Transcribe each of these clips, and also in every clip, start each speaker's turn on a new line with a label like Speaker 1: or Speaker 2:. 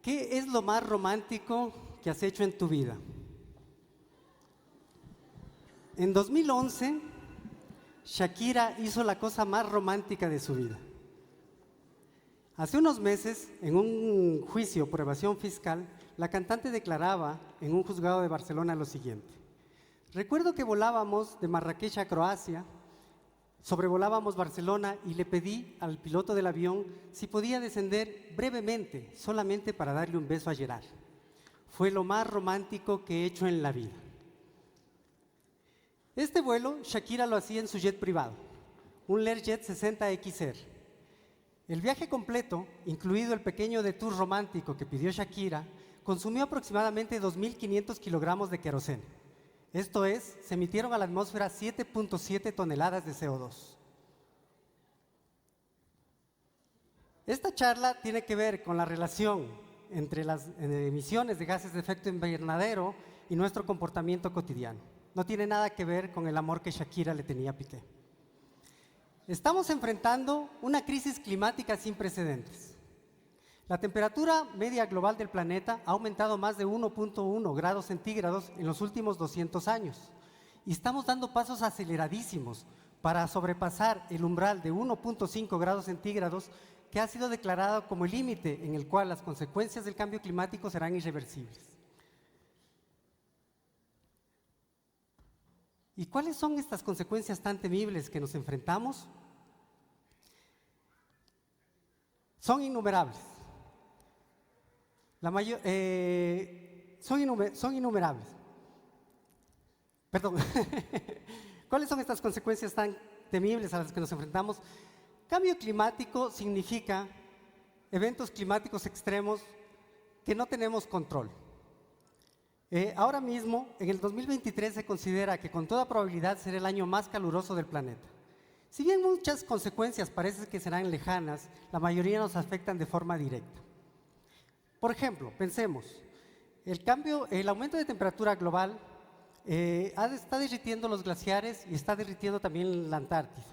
Speaker 1: ¿Qué es lo más romántico que has hecho en tu vida? En 2011, Shakira hizo la cosa más romántica de su vida. Hace unos meses, en un juicio por evasión fiscal, la cantante declaraba en un juzgado de Barcelona lo siguiente: recuerdo que volábamos de Marrakech a Croacia, sobrevolábamos Barcelona y le pedí al piloto del avión si podía descender brevemente, solamente para darle un beso a Gerard. Fue lo más romántico que he hecho en la vida. Este vuelo, Shakira lo hacía en su jet privado, un Learjet 60XR. El viaje completo, incluido el pequeño detour romántico que pidió Shakira, consumió aproximadamente 2.500 kilogramos de queroseno. Esto es, se emitieron a la atmósfera 7.7 toneladas de CO2. Esta charla tiene que ver con la relación entre las emisiones de gases de efecto invernadero y nuestro comportamiento cotidiano. No tiene nada que ver con el amor que Shakira le tenía a Piqué. Estamos enfrentando una crisis climática sin precedentes. La temperatura media global del planeta ha aumentado más de 1.1 grados centígrados en los últimos 200 años y estamos dando pasos aceleradísimos para sobrepasar el umbral de 1.5 grados centígrados que ha sido declarado como el límite en el cual las consecuencias del cambio climático serán irreversibles. ¿Y cuáles son estas consecuencias tan temibles que nos enfrentamos? Son innumerables. Son innumerables. Perdón. ¿Cuáles son estas consecuencias tan temibles a las que nos enfrentamos? Cambio climático significa eventos climáticos extremos que no tenemos control. Ahora mismo, en el 2023, se considera que con toda probabilidad será el año más caluroso del planeta. Si bien muchas consecuencias parece que serán lejanas, la mayoría nos afectan de forma directa. Por ejemplo, pensemos, el aumento de temperatura global está derritiendo los glaciares y está derritiendo también la Antártida.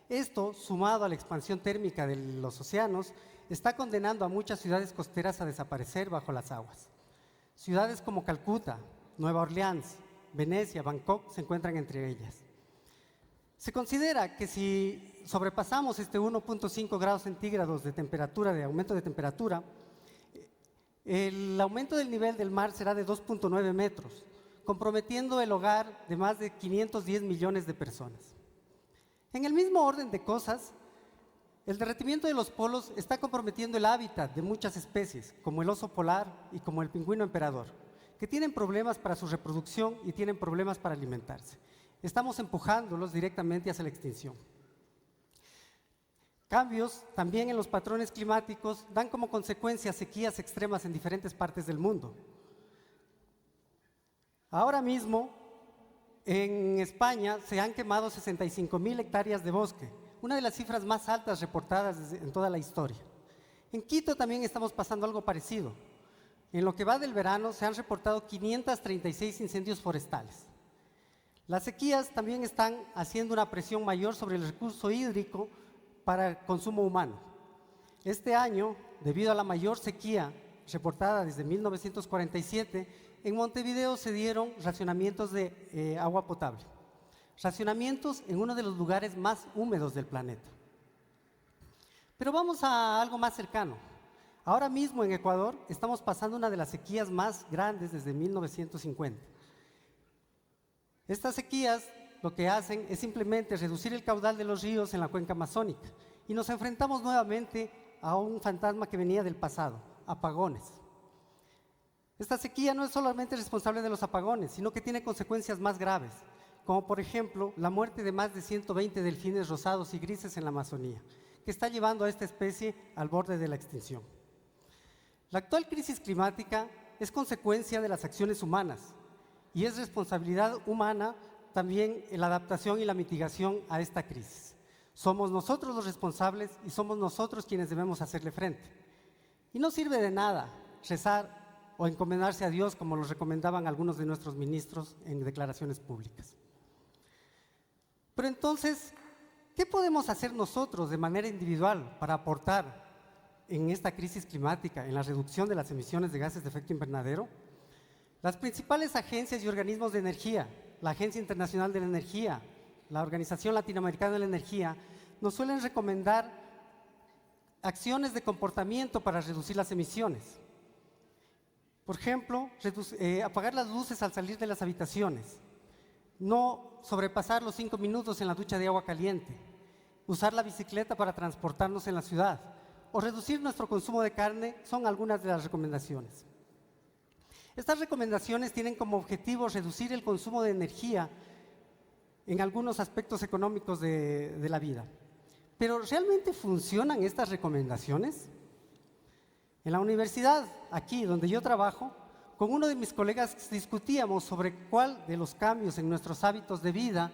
Speaker 1: Esto, sumado a la expansión térmica de los océanos, está condenando a muchas ciudades costeras a desaparecer bajo las aguas. Ciudades como Calcuta, Nueva Orleans, Venecia, Bangkok se encuentran entre ellas. Se considera que si sobrepasamos este 1.5 grados centígrados de temperatura, de aumento de temperatura, el aumento del nivel del mar será de 2.9 metros, comprometiendo el hogar de más de 510 millones de personas. En el mismo orden de cosas, el derretimiento de los polos está comprometiendo el hábitat de muchas especies, como el oso polar y como el pingüino emperador, que tienen problemas para su reproducción y tienen problemas para alimentarse. Estamos empujándolos directamente hacia la extinción. Cambios también en los patrones climáticos dan como consecuencia sequías extremas en diferentes partes del mundo. Ahora mismo, en España se han quemado 65.000 hectáreas de bosque, una de las cifras más altas reportadas en toda la historia. En Quito también estamos pasando algo parecido. En lo que va del verano se han reportado 536 incendios forestales. Las sequías también están haciendo una presión mayor sobre el recurso hídrico para el consumo humano. Este año, debido a la mayor sequía reportada desde 1947, en Montevideo se dieron racionamientos de agua potable. Racionamientos en uno de los lugares más húmedos del planeta. Pero vamos a algo más cercano. Ahora mismo en Ecuador estamos pasando una de las sequías más grandes desde 1950. Estas sequías lo que hacen es simplemente reducir el caudal de los ríos en la cuenca amazónica y nos enfrentamos nuevamente a un fantasma que venía del pasado, apagones. Esta sequía no es solamente responsable de los apagones, sino que tiene consecuencias más graves, como por ejemplo la muerte de más de 120 delfines rosados y grises en la Amazonía, que está llevando a esta especie al borde de la extinción. La actual crisis climática es consecuencia de las acciones humanas y es responsabilidad humana también en la adaptación y la mitigación a esta crisis. Somos nosotros los responsables y somos nosotros quienes debemos hacerle frente. Y no sirve de nada rezar o encomendarse a Dios como lo recomendaban algunos de nuestros ministros en declaraciones públicas. Pero entonces, ¿qué podemos hacer nosotros de manera individual para aportar en esta crisis climática, en la reducción de las emisiones de gases de efecto invernadero? Las principales agencias y organismos de energía, la Agencia Internacional de la Energía, la Organización Latinoamericana de la Energía, nos suelen recomendar acciones de comportamiento para reducir las emisiones. Por ejemplo, apagar las luces al salir de las habitaciones, no sobrepasar los 5 minutos en la ducha de agua caliente, usar la bicicleta para transportarnos en la ciudad o reducir nuestro consumo de carne son algunas de las recomendaciones. Estas recomendaciones tienen como objetivo reducir el consumo de energía en algunos aspectos económicos de la vida. ¿Pero realmente funcionan estas recomendaciones? En la universidad, aquí donde yo trabajo, con uno de mis colegas discutíamos sobre cuál de los cambios en nuestros hábitos de vida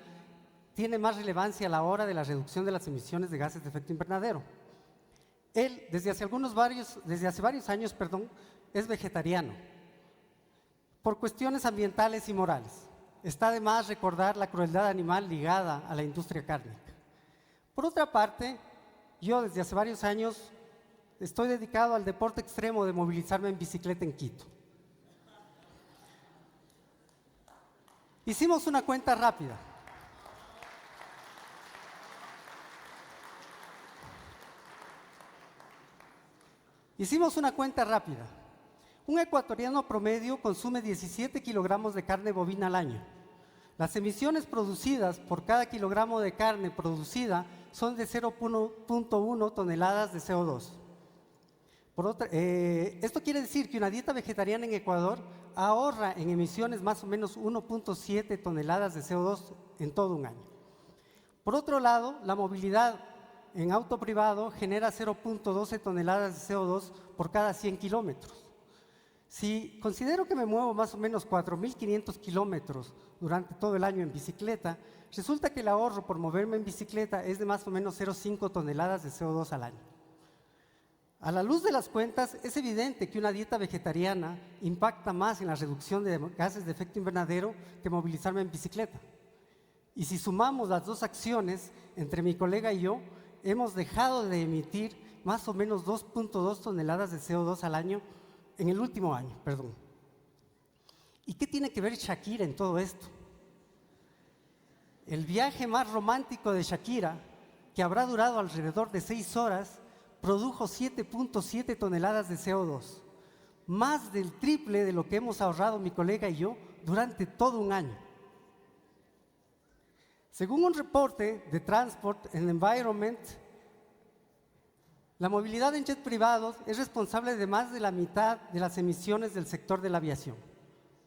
Speaker 1: tiene más relevancia a la hora de la reducción de las emisiones de gases de efecto invernadero. Él, desde hace varios años, es vegetariano, por cuestiones ambientales y morales. Está de más recordar la crueldad animal ligada a la industria cárnica. Por otra parte, yo desde hace varios años estoy dedicado al deporte extremo de movilizarme en bicicleta en Quito. Hicimos una cuenta rápida. Un ecuatoriano promedio consume 17 kilogramos de carne bovina al año. Las emisiones producidas por cada kilogramo de carne producida son de 0.1 toneladas de CO2. Esto quiere decir que una dieta vegetariana en Ecuador ahorra en emisiones más o menos 1.7 toneladas de CO2 en todo un año. Por otro lado, la movilidad en auto privado genera 0.12 toneladas de CO2 por cada 100 kilómetros. Si considero que me muevo más o menos 4.500 kilómetros durante todo el año en bicicleta, resulta que el ahorro por moverme en bicicleta es de más o menos 0.5 toneladas de CO2 al año. A la luz de las cuentas, es evidente que una dieta vegetariana impacta más en la reducción de gases de efecto invernadero que movilizarme en bicicleta. Y si sumamos las dos acciones, entre mi colega y yo, hemos dejado de emitir más o menos 2.2 toneladas de CO2 al año en el último año. ¿Y qué tiene que ver Shakira en todo esto? El viaje más romántico de Shakira, que habrá durado alrededor de 6 horas, produjo 7.7 toneladas de CO2, más del triple de lo que hemos ahorrado mi colega y yo durante todo un año. Según un reporte de Transport and Environment, la movilidad en jet privados es responsable de más de la mitad de las emisiones del sector de la aviación,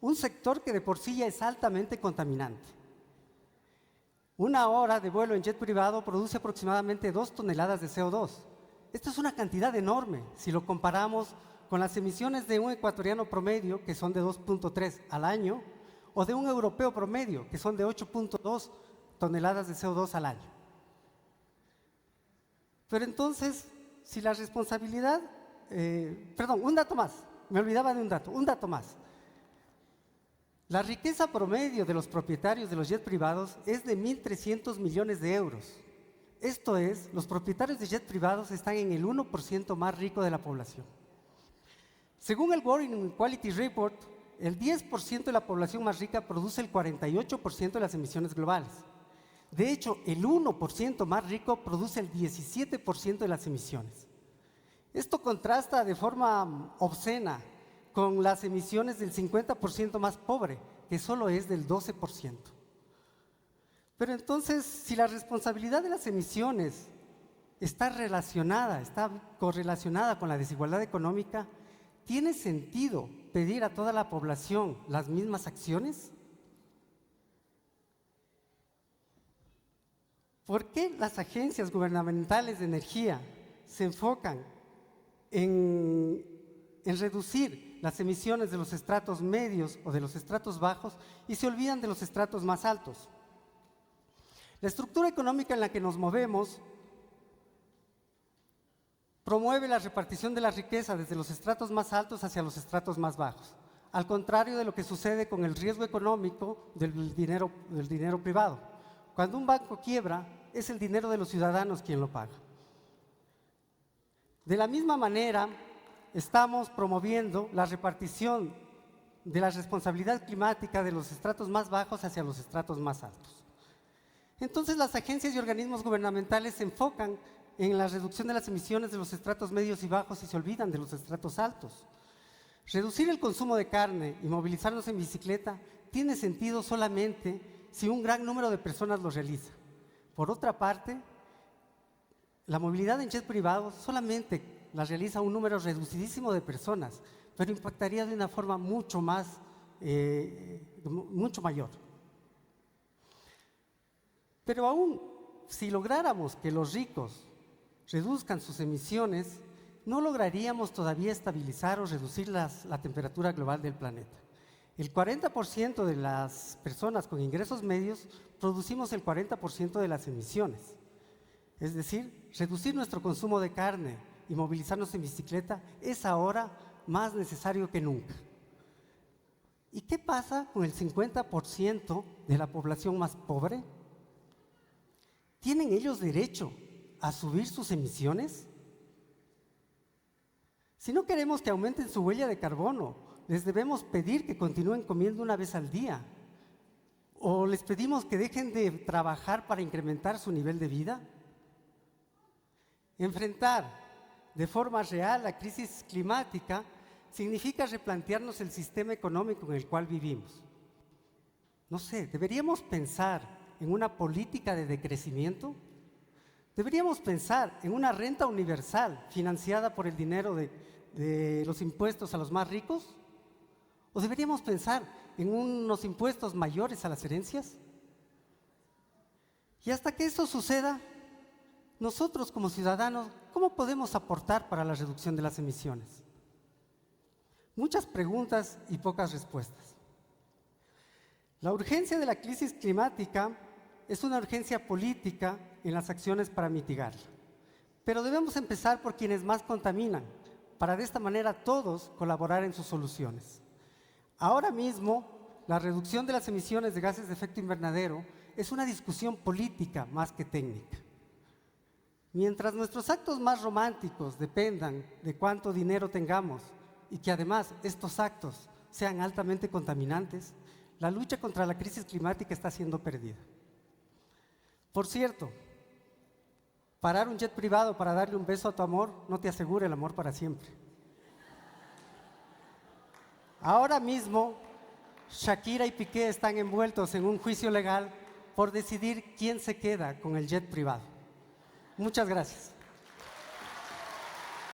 Speaker 1: un sector que de por sí ya es altamente contaminante. Una hora de vuelo en jet privado produce aproximadamente 2 toneladas de CO2. Esto es una cantidad enorme si lo comparamos con las emisiones de un ecuatoriano promedio, que son de 2.3 al año, o de un europeo promedio, que son de 8.2 toneladas de CO2 al año. Pero entonces, si la responsabilidad… un dato más, me olvidaba de un dato más. La riqueza promedio de los propietarios de los jets privados es de 1.300 millones de euros. Esto es, los propietarios de jets privados están en el 1% más rico de la población. Según el World Inequality Report, el 10% de la población más rica produce el 48% de las emisiones globales. De hecho, el 1% más rico produce el 17% de las emisiones. Esto contrasta de forma obscena con las emisiones del 50% más pobre, que solo es del 12%. Pero entonces, si la responsabilidad de las emisiones está correlacionada con la desigualdad económica, ¿tiene sentido pedir a toda la población las mismas acciones? ¿Por qué las agencias gubernamentales de energía se enfocan en reducir las emisiones de los estratos medios o de los estratos bajos y se olvidan de los estratos más altos? La estructura económica en la que nos movemos promueve la repartición de la riqueza desde los estratos más altos hacia los estratos más bajos, al contrario de lo que sucede con el riesgo económico del dinero privado. Cuando un banco quiebra, es el dinero de los ciudadanos quien lo paga. De la misma manera, estamos promoviendo la repartición de la responsabilidad climática de los estratos más bajos hacia los estratos más altos. Entonces, las agencias y organismos gubernamentales se enfocan en la reducción de las emisiones de los estratos medios y bajos y se olvidan de los estratos altos. Reducir el consumo de carne y movilizarnos en bicicleta tiene sentido solamente si un gran número de personas lo realiza. Por otra parte, la movilidad en jet privado solamente la realiza un número reducidísimo de personas, pero impactaría de una forma mucho mayor. Pero aún si lográramos que los ricos reduzcan sus emisiones, no lograríamos todavía estabilizar o reducir la temperatura global del planeta. El 40% de las personas con ingresos medios producimos el 40% de las emisiones. Es decir, reducir nuestro consumo de carne y movilizarnos en bicicleta es ahora más necesario que nunca. ¿Y qué pasa con el 50% de la población más pobre? ¿Tienen ellos derecho a subir sus emisiones? Si no queremos que aumenten su huella de carbono, les debemos pedir que continúen comiendo una vez al día. ¿O les pedimos que dejen de trabajar para incrementar su nivel de vida? Enfrentar de forma real la crisis climática significa replantearnos el sistema económico en el cual vivimos. No sé, ¿deberíamos pensar en una política de decrecimiento? ¿Deberíamos pensar en una renta universal financiada por el dinero de los impuestos a los más ricos? ¿O deberíamos pensar en unos impuestos mayores a las herencias? Y hasta que eso suceda, nosotros como ciudadanos, ¿cómo podemos aportar para la reducción de las emisiones? Muchas preguntas y pocas respuestas. La urgencia de la crisis climática es una urgencia política en las acciones para mitigarla. Pero debemos empezar por quienes más contaminan, para de esta manera todos colaborar en sus soluciones. Ahora mismo, la reducción de las emisiones de gases de efecto invernadero es una discusión política más que técnica. Mientras nuestros actos más románticos dependan de cuánto dinero tengamos y que además estos actos sean altamente contaminantes, la lucha contra la crisis climática está siendo perdida. Por cierto, parar un jet privado para darle un beso a tu amor no te asegura el amor para siempre. Ahora mismo, Shakira y Piqué están envueltos en un juicio legal por decidir quién se queda con el jet privado. Muchas gracias.